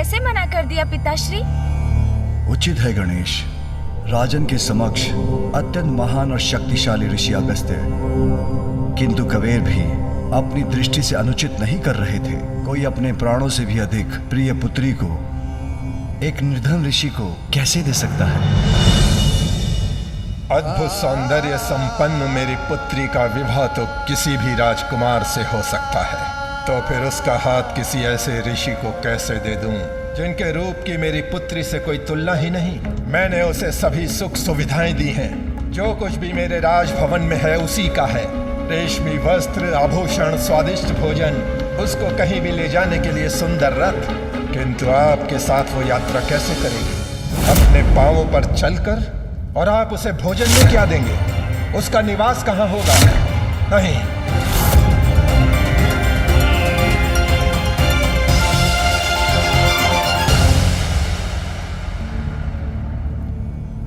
कैसे मना कर दिया पिताश्री? उचित है गणेश। राजन के समक्ष अत्यंत महान और शक्तिशाली ऋषि अगस्त्य, किंतु कबीर भी अपनी दृष्टि से अनुचित नहीं कर रहे थे। कोई अपने प्राणों से भी अधिक प्रिय पुत्री को एक निर्धन ऋषि को कैसे दे सकता है? अद्भुत सौंदर्य संपन्न मेरी पुत्री का विवाह तो किसी भी राजकुमार से हो सकता है, तो फिर उसका हाथ किसी ऐसे ऋषि को कैसे दे दूं जिनके रूप की मेरी पुत्री से कोई तुलना ही नहीं। मैंने उसे सभी सुख सुविधाएं दी हैं, जो कुछ भी मेरे राजभवन में है उसी का है। रेशमी वस्त्र, आभूषण, स्वादिष्ट भोजन, उसको कहीं भी ले जाने के लिए सुंदर रथ। किंतु आपके साथ वो यात्रा कैसे करेगी? अपने पांवों पर चलकर? और आप उसे भोजन में क्या देंगे? उसका निवास कहाँ होगा? नहीं,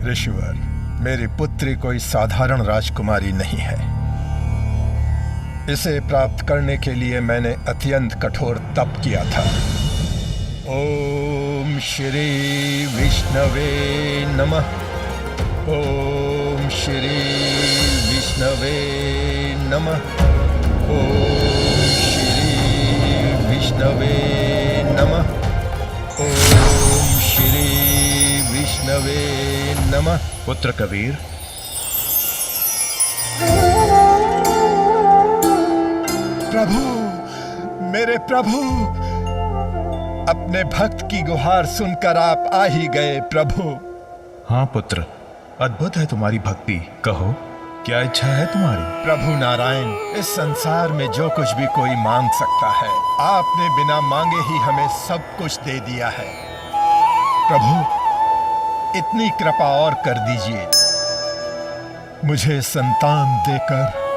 ऋषिवर, मेरी पुत्री कोई साधारण राजकुमारी नहीं है। इसे प्राप्त करने के लिए मैंने अत्यंत कठोर तप किया था। ओम श्री विष्णवे नमः। ओम श्री विष्णवे नमः। ओम श्री विष्णवे नमः। ओम श्री विष्णवे नमः। पुत्र कबीर, प्रभु, मेरे प्रभु, अपने भक्त की गुहार सुनकर आप आ ही गए प्रभु। हाँ पुत्र, अद्भुत है तुम्हारी भक्ति। कहो, क्या इच्छा है तुम्हारी? प्रभु नारायण, इस संसार में जो कुछ भी कोई मांग सकता है, आपने बिना मांगे ही हमें सब कुछ दे दिया है। प्रभु, इतनी कृपा और कर दीजिए, मुझे संतान देकर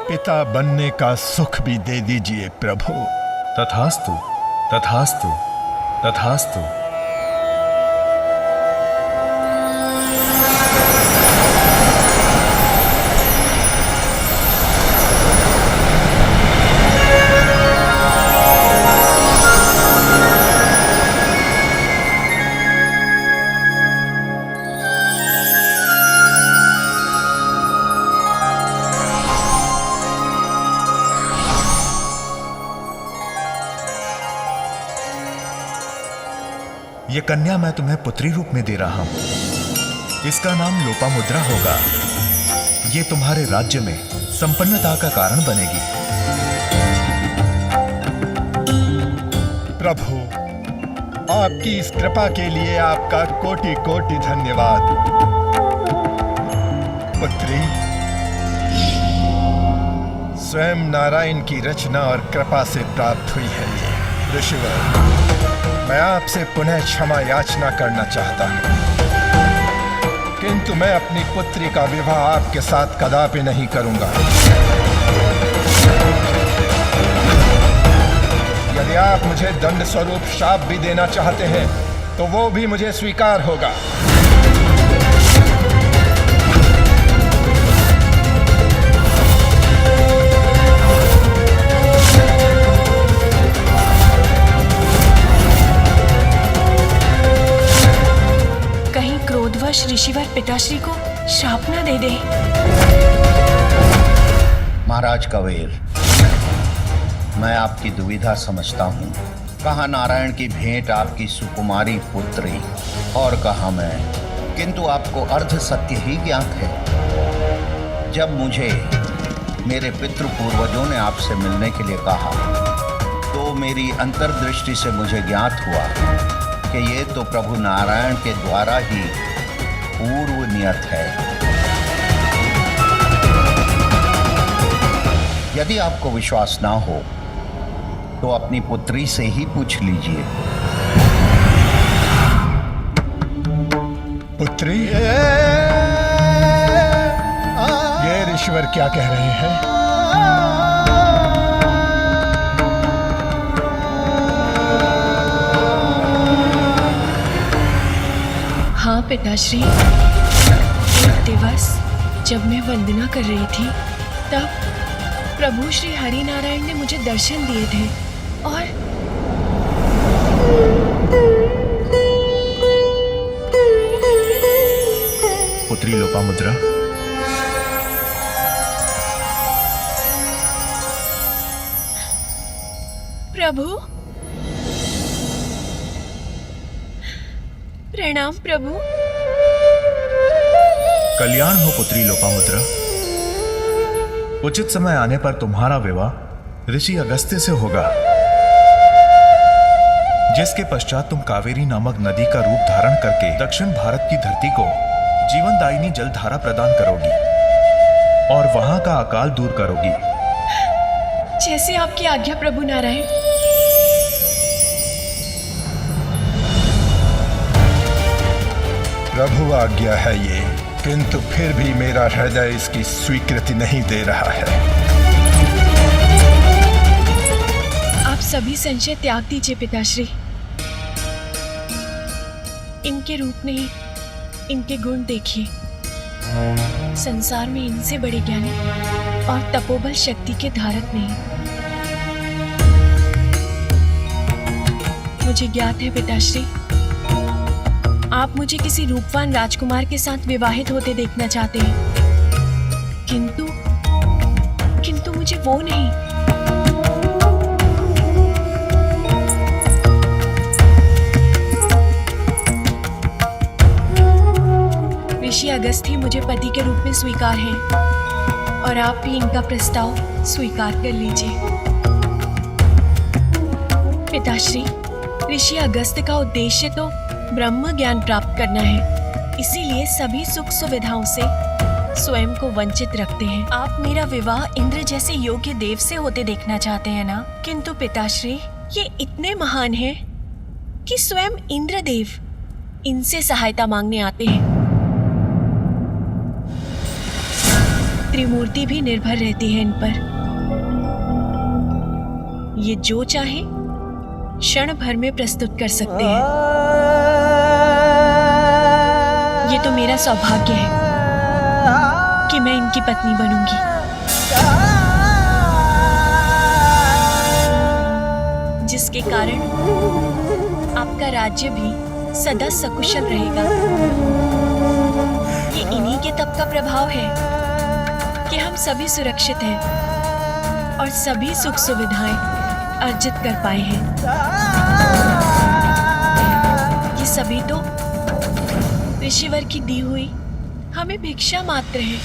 पिता बनने का सुख भी दे दीजिए प्रभु। तथास्तु, तथास्तु, तथास्तु। ये कन्या मैं तुम्हें पुत्री रूप में दे रहा हूं। इसका नाम लोपामुद्रा होगा। ये तुम्हारे राज्य में संपन्नता का कारण बनेगी। प्रभु, आपकी इस कृपा के लिए आपका कोटि कोटि धन्यवाद। पुत्री, स्वयं नारायण की रचना और कृपा से प्राप्त हुई है ये। ऋषिवर, मैं आपसे पुनः क्षमा याचना करना चाहता हूं, किंतु मैं अपनी पुत्री का विवाह आपके साथ कदापि नहीं करूंगा। यदि आप मुझे दंड स्वरूप शाप भी देना चाहते हैं तो वो भी मुझे स्वीकार होगा। क्रोधवश ऋषिवर पिताश्री को शाप न दे दे। महाराज कबीर, मैं आपकी दुविधा समझता हूँ। कहा नारायण की भेंट आपकी सुकुमारी पुत्री और कहा मैं, किंतु आपको अर्ध सत्य ही ज्ञात है। जब मुझे मेरे पितृ पूर्वजों ने आपसे मिलने के लिए कहा तो मेरी अंतर्दृष्टि से मुझे ज्ञात हुआ कि ये तो प्रभु नारायण के द्वारा ही पूर्व नियत है। यदि आपको विश्वास ना हो तो अपनी पुत्री से ही पूछ लीजिए। पुत्री, ये ऋषिवर क्या कह रहे हैं? हाँ पिताश्री, एक दिवस जब मैं वंदना कर रही थी तब प्रभु श्री हरि नारायण ने मुझे दर्शन दिए थे और पुत्री लोपामुद्रा, प्रभु, प्रणाम प्रभु। कल्याण हो पुत्री लोपामुद्रा। उचित समय आने पर तुम्हारा विवाह ऋषि अगस्त्य से होगा, जिसके पश्चात तुम कावेरी नामक नदी का रूप धारण करके दक्षिण भारत की धरती को जीवनदायिनी जलधारा प्रदान करोगी और वहां का अकाल दूर करोगी। जैसे आपकी आज्ञा प्रभु नारायण। प्रभु आज्ञा है ये, किंतु फिर भी मेरा हृदय इसकी स्वीकृति नहीं दे रहा है। आप सभी संशय त्याग दीजिए पिताश्री। इनके रूप नहीं, इनके गुण देखिए। संसार में इनसे बड़े ज्ञानी और तपोबल शक्ति के धारक नहीं। मुझे ज्ञात है पिताश्री, आप मुझे किसी रूपवान राजकुमार के साथ विवाहित होते देखना चाहते हैं, किंतु मुझे वो नहीं। ऋषि अगस्त्य मुझे पति के रूप में स्वीकार है और आप भी इनका प्रस्ताव स्वीकार कर लीजिए। पिताश्री, ऋषि अगस्त्य का उद्देश्य तो ब्रह्म ज्ञान प्राप्त करना है, इसीलिए सभी सुख सुविधाओं से स्वयं को वंचित रखते हैं। आप मेरा विवाह इंद्र जैसे योग्य देव से होते देखना चाहते हैं ना? किंतु पिताश्री, ये इतने महान हैं कि स्वयं इंद्रदेव इनसे सहायता मांगने आते हैं। त्रिमूर्ति भी निर्भर रहती है इन पर। ये जो चाहे क्षण भर में प्रस्तुत कर सकते हैं। ये तो मेरा सौभाग्य है कि मैं इनकी पत्नी बनूंगी। जिसके कारण आपका राज्य भी सदा सकुशल रहेगा। ये इन्हीं के तप का प्रभाव है कि हम सभी सुरक्षित हैं और सभी सुख सुविधाएं अर्जित कर पाए हैं। ये सभी तो ऋषिवर की दी हुई हमें भिक्षा मात्र है।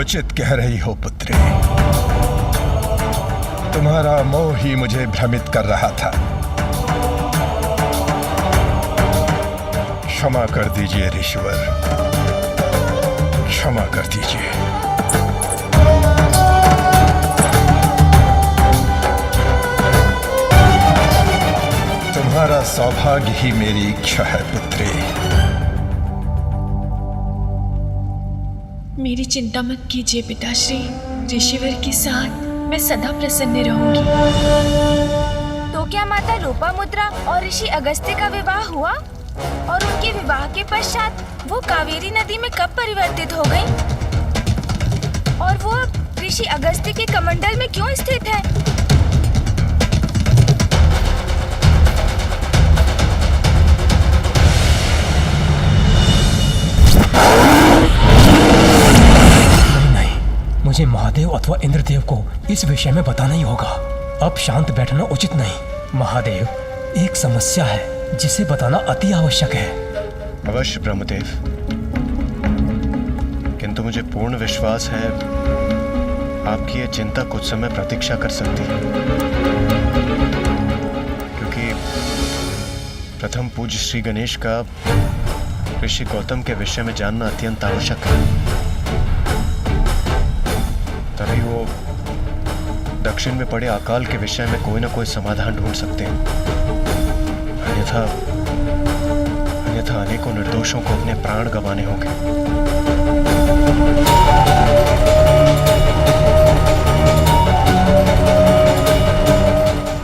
उचित कह रही हो पुत्री, तुम्हारा मोह ही मुझे भ्रमित कर रहा था। क्षमा कर दीजिए ऋषिवर, क्षमा कर दीजिए। तुम्हारा सौभाग्य ही मेरी इच्छा है पुत्री। मेरी चिंता मत कीजिए पिताश्री, ऋषिवर के साथ मैं सदा प्रसन्न रहूंगी। तो क्या माता लोपामुद्रा और ऋषि अगस्त्य का विवाह हुआ? और उनके विवाह के पश्चात वो कावेरी नदी में कब परिवर्तित हो गई? और वो अब ऋषि अगस्त्य के कमंडल में क्यों स्थित है? मुझे महादेव अथवा इंद्रदेव को इस विषय में बताना ही होगा। अब शांत बैठना उचित नहीं। महादेव, एक समस्या है जिसे बताना अति आवश्यक है। अवश्य ब्रह्मदेव, किंतु मुझे पूर्ण विश्वास है आपकी ये चिंता कुछ समय प्रतीक्षा कर सकती है, क्योंकि प्रथम पूज्य श्री गणेश का ऋषि गौतम के विषय में जानना अत्यंत आवश्यक है। तभी वो दक्षिण में पड़े अकाल के विषय में कोई ना कोई समाधान ढूंढ सकते हैं। अन्यथा अनेकों निर्दोषों को अपने प्राण गंवाने होंगे।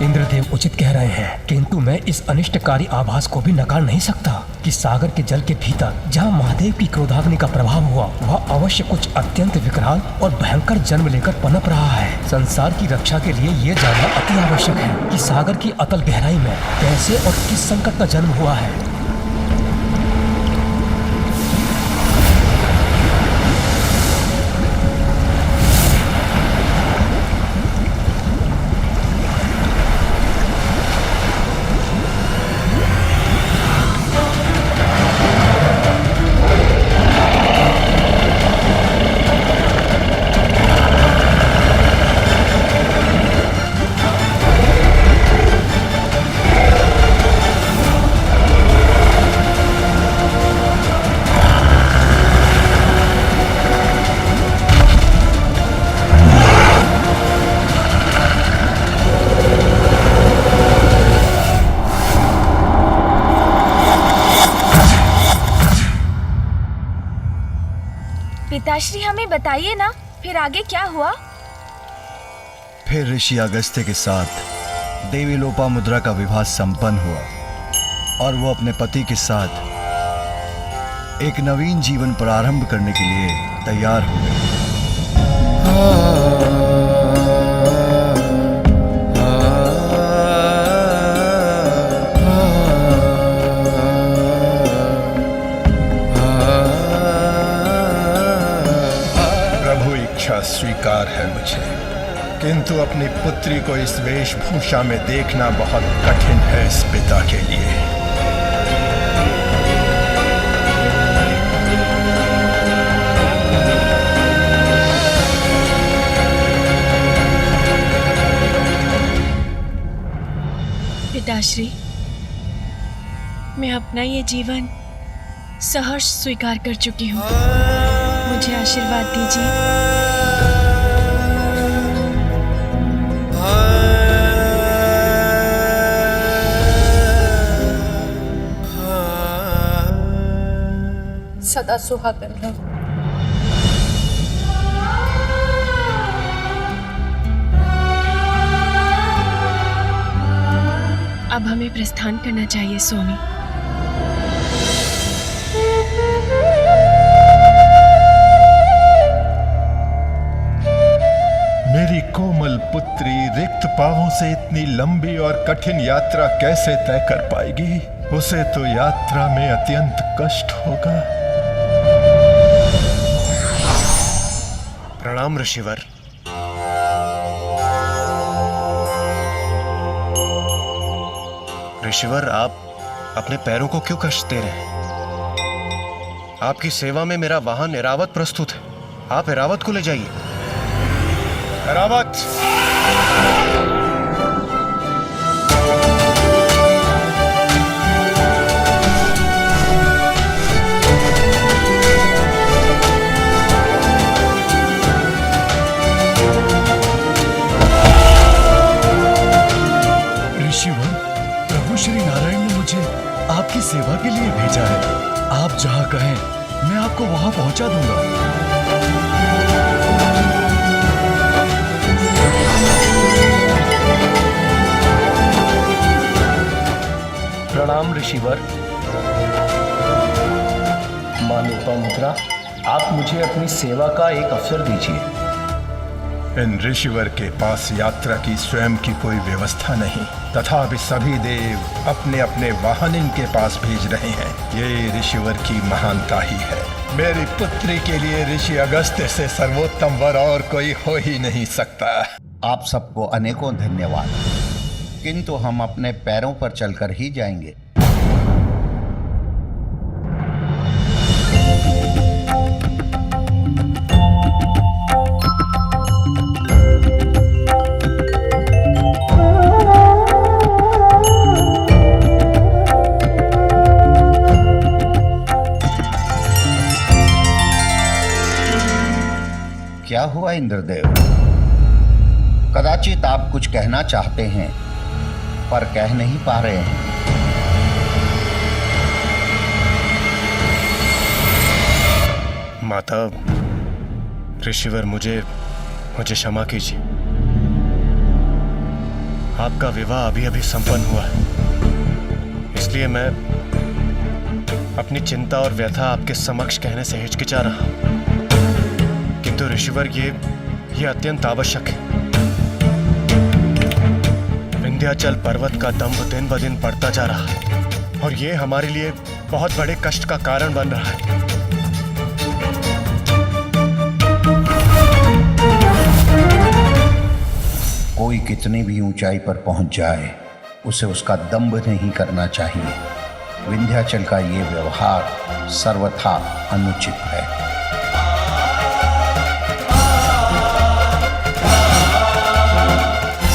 इंद्रदेव उचित कह रहे हैं, किंतु मैं इस अनिष्टकारी आभास को भी नकार नहीं सकता कि सागर के जल के भीतर जहाँ महादेव की क्रोधाग्नि का प्रभाव हुआ, वह अवश्य कुछ अत्यंत विकराल और भयंकर जन्म लेकर पनप रहा है। संसार की रक्षा के लिए ये जानना अति आवश्यक है कि सागर की अतल गहराई में कैसे और किस संकट का जन्म हुआ है। पिताश्री हमें बताइए ना, फिर आगे क्या हुआ? फिर ऋषि अगस्त्य के साथ देवी लोपामुद्रा का विवाह संपन्न हुआ और वो अपने पति के साथ एक नवीन जीवन प्रारंभ करने के लिए तैयार हो गए। स्वीकार है मुझे, किंतु अपनी पुत्री को इस वेशभूषा में देखना बहुत कठिन है इस पिता के लिए। पिताश्री, मैं अपना ये जीवन सहर्ष स्वीकार कर चुकी हूँ। मुझे आशीर्वाद दीजिए। सदा सुहागन रहो। अब हमें प्रस्थान करना चाहिए स्वामी। मेरी कोमल पुत्री रिक्त पांवों से इतनी लंबी और कठिन यात्रा कैसे तय कर पाएगी? उसे तो यात्रा में अत्यंत कष्ट होगा। प्रणाम ऋषिवर। ऋषिवर, आप अपने पैरों को क्यों कष्ट दे रहे हैं? आपकी सेवा में मेरा वाहन एरावत प्रस्तुत है। आप एरावत को ले जाइए। एरावत! आपकी सेवा के लिए भेजा है। आप जहां कहें मैं आपको वहां पहुंचा दूंगा। प्रणाम ऋषिवर। मां लोपामुद्रा, आप मुझे अपनी सेवा का एक अवसर दीजिए। इन ऋषिवर के पास यात्रा की स्वयं की कोई व्यवस्था नहीं, तथापि सभी देव अपने अपने वाहन इनके पास भेज रहे हैं। ये ऋषिवर की महानता ही है। मेरी पुत्री के लिए ऋषि अगस्त्य से सर्वोत्तम वर और कोई हो ही नहीं सकता। आप सबको अनेकों धन्यवाद, किंतु हम अपने पैरों पर चलकर ही जाएंगे। क्या हुआ इंद्रदेव? कदाचित आप कुछ कहना चाहते हैं पर कह नहीं पा रहे हैं। माता, ऋषिवर, मुझे क्षमा कीजिए। आपका विवाह अभी अभी संपन्न हुआ है। इसलिए मैं अपनी चिंता और व्यथा आपके समक्ष कहने से हिचकिचा रहा हूं। किंतु ऋषिवर ये अत्यंत आवश्यक है। विंध्याचल पर्वत का दंभ दिन ब दिन बढ़ता जा रहा है और ये हमारे लिए बहुत बड़े कष्ट का कारण बन रहा है। कोई कितनी भी ऊंचाई पर पहुंच जाए, उसे उसका दंभ नहीं करना चाहिए। विंध्याचल का ये व्यवहार सर्वथा अनुचित है।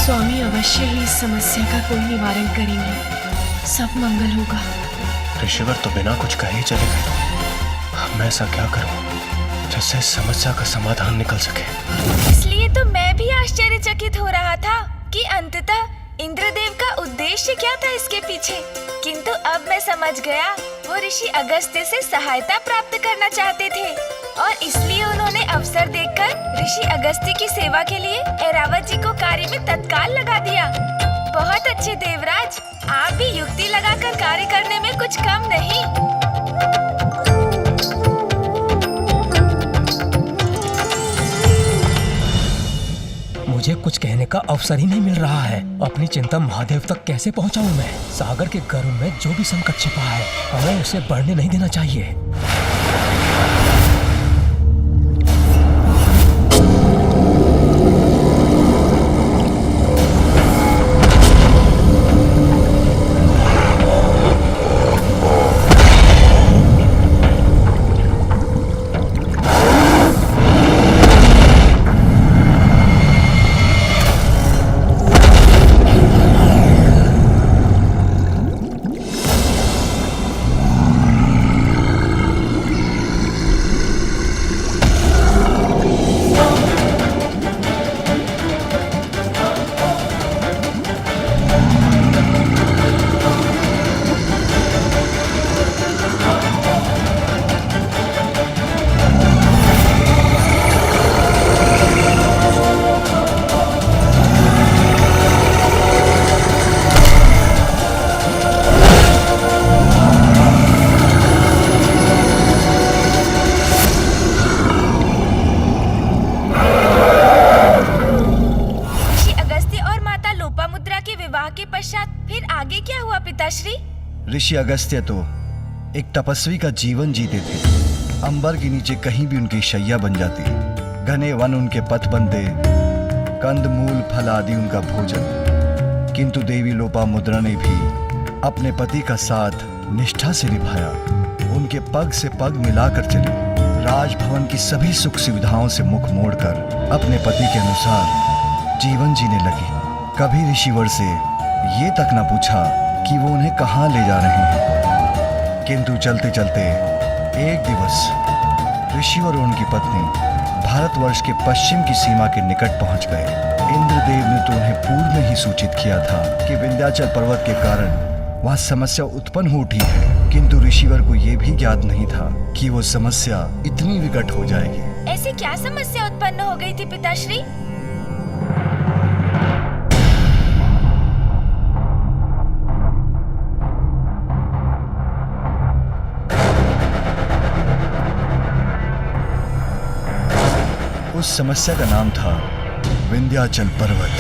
स्वामी अवश्य ही इस समस्या का कोई निवारण करेंगे। सब मंगल होगा। ऋषिवर तो बिना कुछ कहे ही चले गए। अब मैं ऐसा क्या करूं जिससे इस समस्या का समाधान निकल सके? इसलिए तो मैं भी आश्चर्यचकित हो रहा था कि अंततः इंद्रदेव का उद्देश्य क्या था इसके पीछे। किंतु अब मैं समझ गया, वो ऋषि अगस्त्य से सहायता प्राप्त करना चाहते थे और इसलिए उन्होंने अवसर देखकर ऋषि अगस्त्य की सेवा के लिए ऐरावत जी को कार्य में तत्काल लगा दिया। बहुत अच्छे देवराज, आप भी युक्ति लगाकर कार्य करने में कुछ कम नहीं। मुझे कुछ कहने का अवसर ही नहीं मिल रहा है। अपनी चिंता महादेव तक कैसे पहुंचाऊं मैं? सागर के गर्भ में जो भी संकट छिपा है, हमें उसे बढ़ने नहीं देना चाहिए। ऋषि अगस्त्य तो एक तपस्वी का जीवन जीते थे। अंबर के नीचे कहीं भी उनकी शैया बन जाती, घने वन उनके पथ बनते, कंद मूल फल आदि उनका भोजन। किंतु देवी लोपामुद्रा ने भी अपने पति का साथ निष्ठा से निभाया। उनके पग से पग मिलाकर चली, राजभवन की सभी सुख सुविधाओं से मुख मोड़कर अपने पति के अनुसार जीवन जीने लगी। कभी ऋषिवर से ये तक न पूछा कि वो उन्हें कहाँ ले जा रहे हैं। किंतु चलते चलते एक दिवस ऋषिवर और उनकी पत्नी भारतवर्ष के पश्चिम की सीमा के निकट पहुंच गए। इंद्रदेव ने तो उन्हें पूर्व में ही सूचित किया था कि विंध्याचल पर्वत के कारण वहां समस्या उत्पन्न हो उठी है। किंतु ऋषिवर को यह भी ज्ञात नहीं था कि वो समस्या इतनी विकट हो जाएगी। ऐसी क्या समस्या उत्पन्न हो गई थी पिताश्री? उस समस्या का नाम था विंध्याचल पर्वत।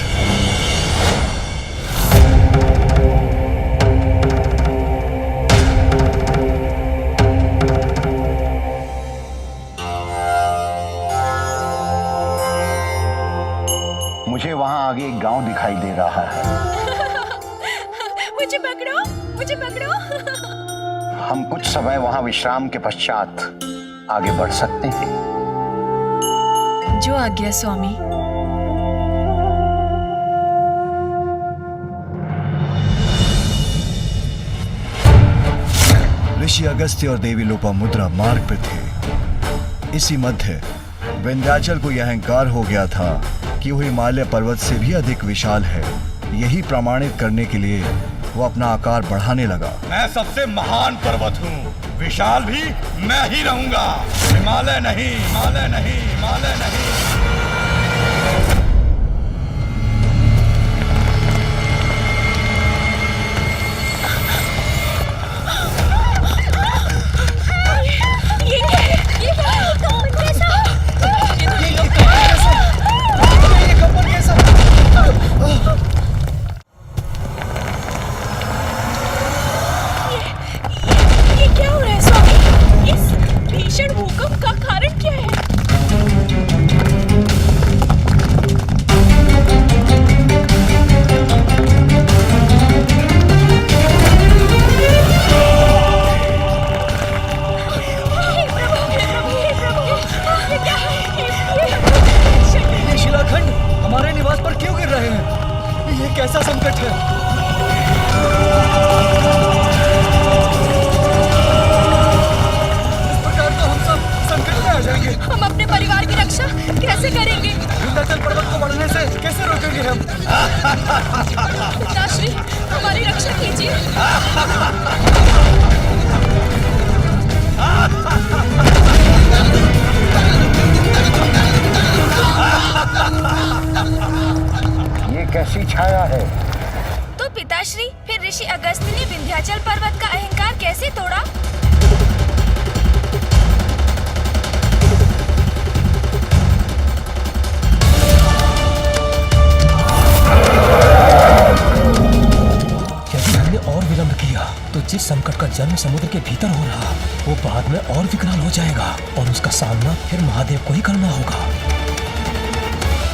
मुझे वहां आगे एक गांव दिखाई दे रहा है। मुझे पकड़ो, मुझे पकड़ो। हम कुछ समय वहां विश्राम के पश्चात आगे बढ़ सकते हैं। जो आज्ञा स्वामी। ऋषि अगस्त्य और देवी लोपामुद्रा मार्ग पे थे। इसी मध्य विंध्याचल को यह अहंकार हो गया था कि वो हिमालय पर्वत से भी अधिक विशाल है। यही प्रमाणित करने के लिए वो अपना आकार बढ़ाने लगा। मैं सबसे महान पर्वत हूँ, विशाल भी मैं ही रहूंगा। हिमालय नहीं, हिमालय नहीं, हिमालय नहीं। ये कैसा संकट है? इस प्रकार तो हम सब संकट में आ जाएंगे। हम अपने परिवार की रक्षा कैसे करेंगे? विंध्याचल पर्वत को बढ़ने से कैसे रोकेंगे हम? पिताश्री, हमारी रक्षा कीजिए। ये कैसी छाया है? तो पिताश्री, फिर ऋषि अगस्त्य ने विंध्याचल पर्वत का अहंकार कैसे तोड़ा? यदि हमने और विलंब किया तो जिस संकट का जन्म समुद्र के भीतर हो रहा वो बाद में और विकराल हो जाएगा और उसका सामना फिर महादेव को ही करना होगा।